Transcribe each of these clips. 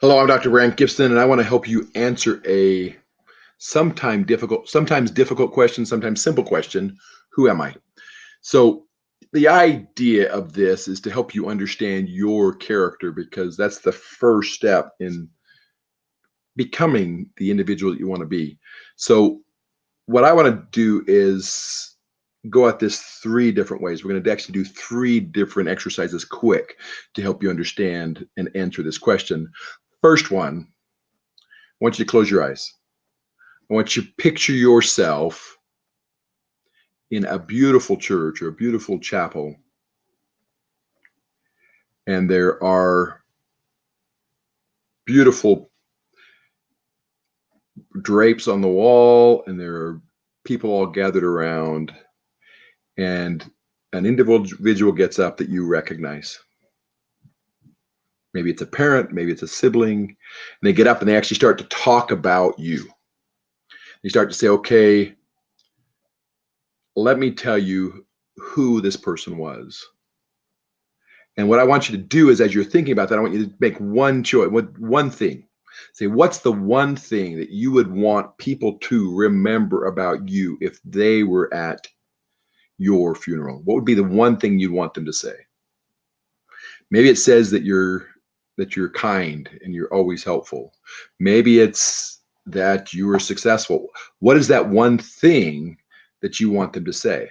Hello, I'm Dr. Brandt Gibson, and I want to help you answer a sometimes difficult question, sometimes simple question. Who am I? So the idea of this is to help you understand your character because that's the first step in becoming the individual that you want to be. So what I want to do is go at this three different ways. We're going to actually do three different exercises quick to help you understand and answer this question. First one, I want you to close your eyes. I want you to picture yourself in a beautiful church or a beautiful chapel, and there are beautiful drapes on the wall, and there are people all gathered around, and an individual gets up that you recognize. Maybe it's a parent, maybe it's a sibling, and they get up and they actually start to talk about you. They start to say, okay, let me tell you who this person was. And what I want you to do is, as you're thinking about that, I want you to make one choice, one thing. Say, what's the one thing that you would want people to remember about you if they were at your funeral? What would be the one thing you'd want them to say? Maybe it says that you're kind and you're always helpful. Maybe it's that you were successful. What is that one thing that you want them to say?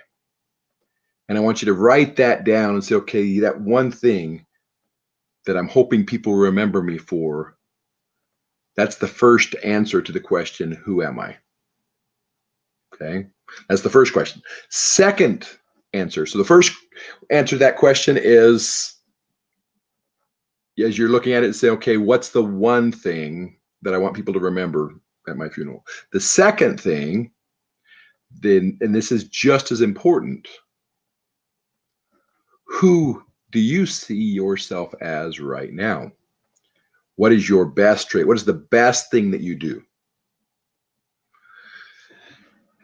And I want you to write that down and say, okay, that one thing that I'm hoping people remember me for, that's the first answer to the question, who am I? Okay, that's the first question. Second answer. So the first answer to that question is, as you're looking at it, say, okay, what's the one thing that I want people to remember at my funeral? The second thing, then, and this is just as important, who do you see yourself as right now? What is your best trait? What is the best thing that you do?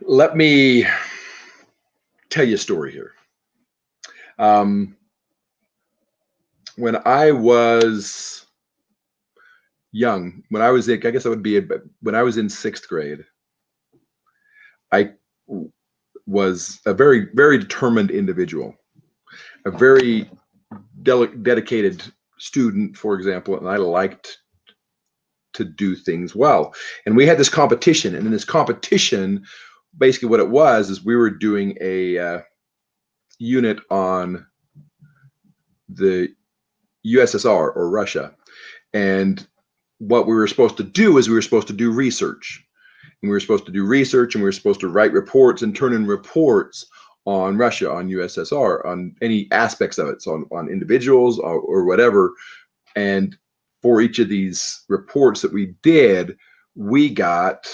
Let me tell you a story here. When I was young, when I was, I guess I would be, when I was in sixth grade, I was a very, very determined individual, a very dedicated student, for example, and I liked to do things well. And we had this competition, and in this competition, basically what it was is we were doing a unit on the USSR or Russia. And what we were supposed to do is we were supposed to do research. And we were supposed to do research, and we were supposed to write reports and turn in reports on Russia, on USSR, on any aspects of it, so on individuals or whatever. And for each of these reports that we did, we got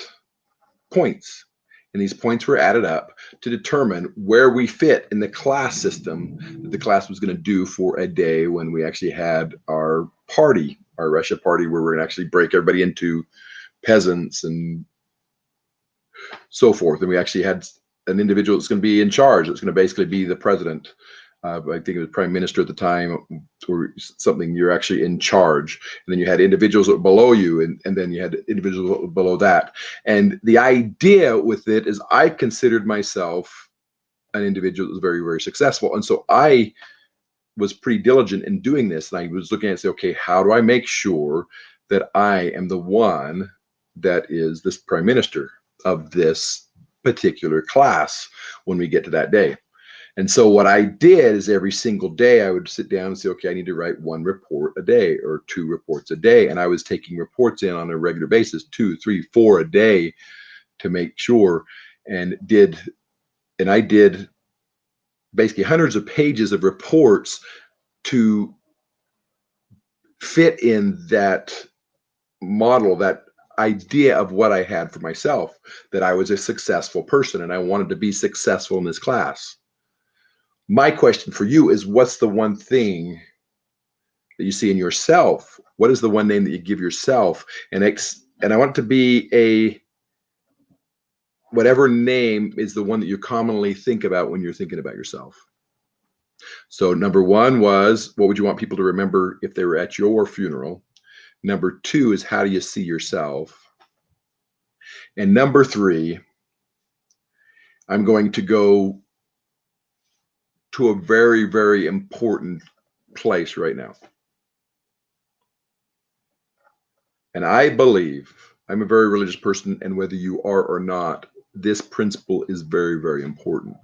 points. And these points were added up to determine where we fit in the class system that the class was going to do for a day when we actually had our party, our Russia party, where we're going to actually break everybody into peasants and so forth. And we actually had an individual that's going to be in charge. It's going to basically be the president. I think it was prime minister at the time, or something. You're actually in charge, and then you had individuals below you, and then you had individuals below that. And the idea with it is, I considered myself an individual that was very, very successful, and so I was pretty diligent in doing this. And I was looking at, say, okay, how do I make sure that I am the one that is this prime minister of this particular class when we get to that day? And so what I did is every single day I would sit down and say, okay, I need to write one report a day or two reports a day. And I was taking reports in on a regular basis, 2, 3, 4 a day, to make sure, and I did basically hundreds of pages of reports to fit in that model, that idea of what I had for myself, that I was a successful person and I wanted to be successful in this class. My question for you is, what's the one thing that you see in yourself? What is the one name that you give yourself? And I want it to be whatever name is the one that you commonly think about when you're thinking about yourself. So number one was, what would you want people to remember if they were at your funeral? Number 2 is how do you see yourself? And number 3, I'm going to go to a very, very important place right now. And I believe, I'm a very religious person, and whether you are or not, this principle is very, very important.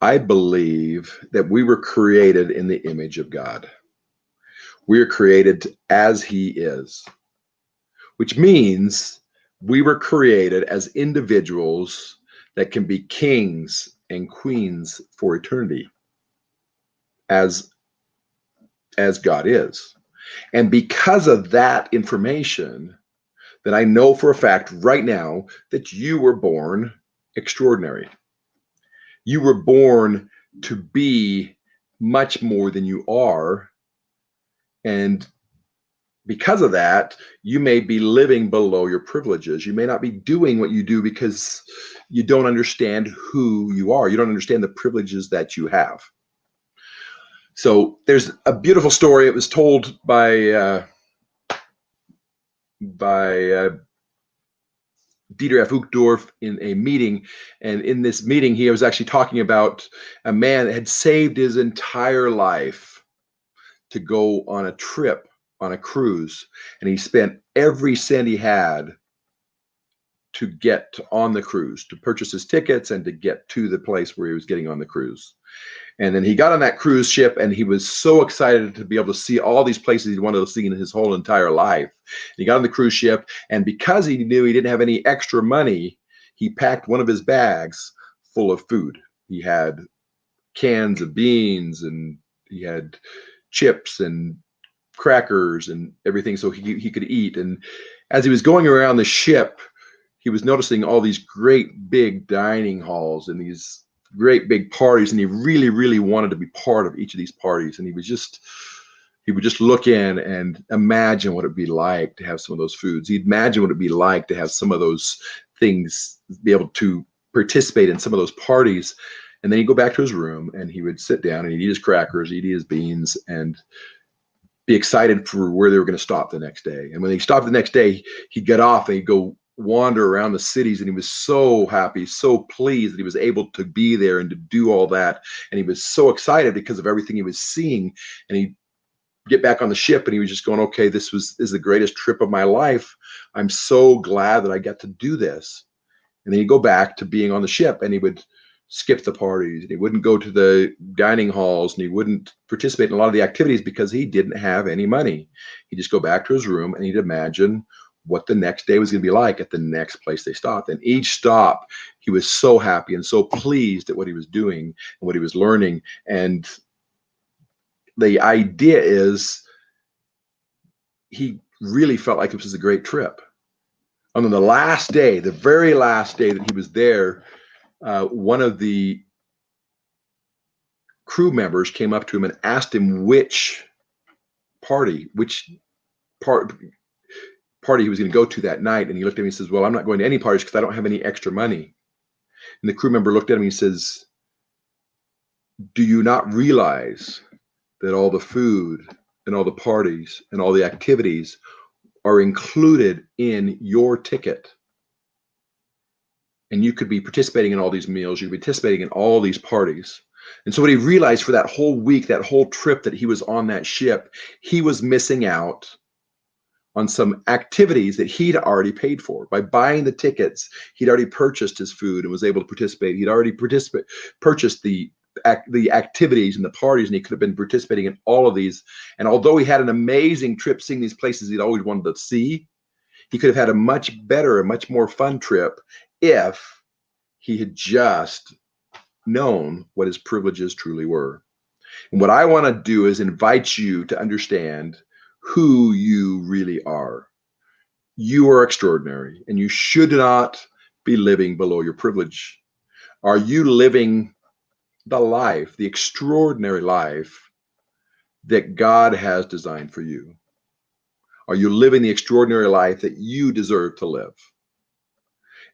I believe that we were created in the image of God. We are created as He is, which means we were created as individuals that can be kings and queens for eternity, as God is. And because of that information, that I know for a fact right now that you were born extraordinary. You were born to be much more than you are. And because of that, you may be living below your privileges. You may not be doing what you do because you don't understand who you are. You don't understand the privileges that you have. So there's a beautiful story. It was told by Dieter F. Uchtdorf in a meeting. And in this meeting, he was actually talking about a man that had saved his entire life to go on a trip, on a cruise. And he spent every cent he had to get on the cruise, to purchase his tickets and to get to the place where he was getting on the cruise. And then he got on that cruise ship and he was so excited to be able to see all these places he wanted to see in his whole entire life. He got on the cruise ship, and because he knew he didn't have any extra money, he packed one of his bags full of food. He had cans of beans, and he had chips and crackers and everything so he could eat. And as he was going around the ship, he was noticing all these great big dining halls and these great big parties, and he really, really wanted to be part of each of these parties. And he would just look in and imagine what it'd be like to have some of those foods. He'd imagine what it'd be like to have some of those things, be able to participate in some of those parties. And then he'd go back to his room and he would sit down and he'd eat his crackers, he'd eat his beans, and be excited for where they were going to stop the next day. And when they stopped the next day, he'd get off and he'd go wander around the cities, and he was so happy, so pleased that he was able to be there and to do all that. And he was so excited because of everything he was seeing. And he'd get back on the ship and he was just going, okay, this is the greatest trip of my life. I'm so glad that I got to do this. And then he'd go back to being on the ship, and he would skip the parties, and he wouldn't go to the dining halls, and he wouldn't participate in a lot of the activities because he didn't have any money. He'd just go back to his room and he'd imagine what the next day was going to be like at the next place they stopped. And each stop, he was so happy and so pleased at what he was doing and what he was learning. And the idea is he really felt like this was a great trip. And on the last day, the very last day that he was there, one of the crew members came up to him and asked him which party he was going to go to that night. And he looked at me and says, well, I'm not going to any parties because I don't have any extra money. And the crew member looked at him and he says, do you not realize that all the food and all the parties and all the activities are included in your ticket? And you could be participating in all these meals, you'd be participating in all these parties. And so what he realized for that whole week, that whole trip that he was on that ship, he was missing out on some activities that he'd already paid for. By buying the tickets, he'd already purchased his food and was able to participate. He'd already purchased the activities and the parties, and he could have been participating in all of these. And although he had an amazing trip seeing these places he'd always wanted to see, he could have had a much better, a much more fun trip if he had just known what his privileges truly were. And what I want to do is invite you to understand who you really are. You are extraordinary, and you should not be living below your privilege. Are you living the life, the extraordinary life that God has designed for you? Are you living the extraordinary life that you deserve to live?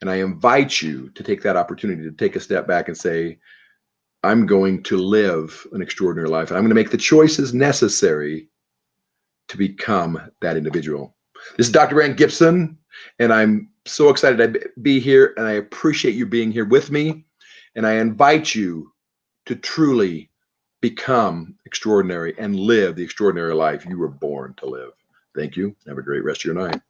And I invite you to take that opportunity to take a step back and say, I'm going to live an extraordinary life. And I'm going to make the choices necessary to become that individual. This is Dr. Brandt Gibson, and I'm so excited to be here, and I appreciate you being here with me. And I invite you to truly become extraordinary and live the extraordinary life you were born to live. Thank you. Have a great rest of your night.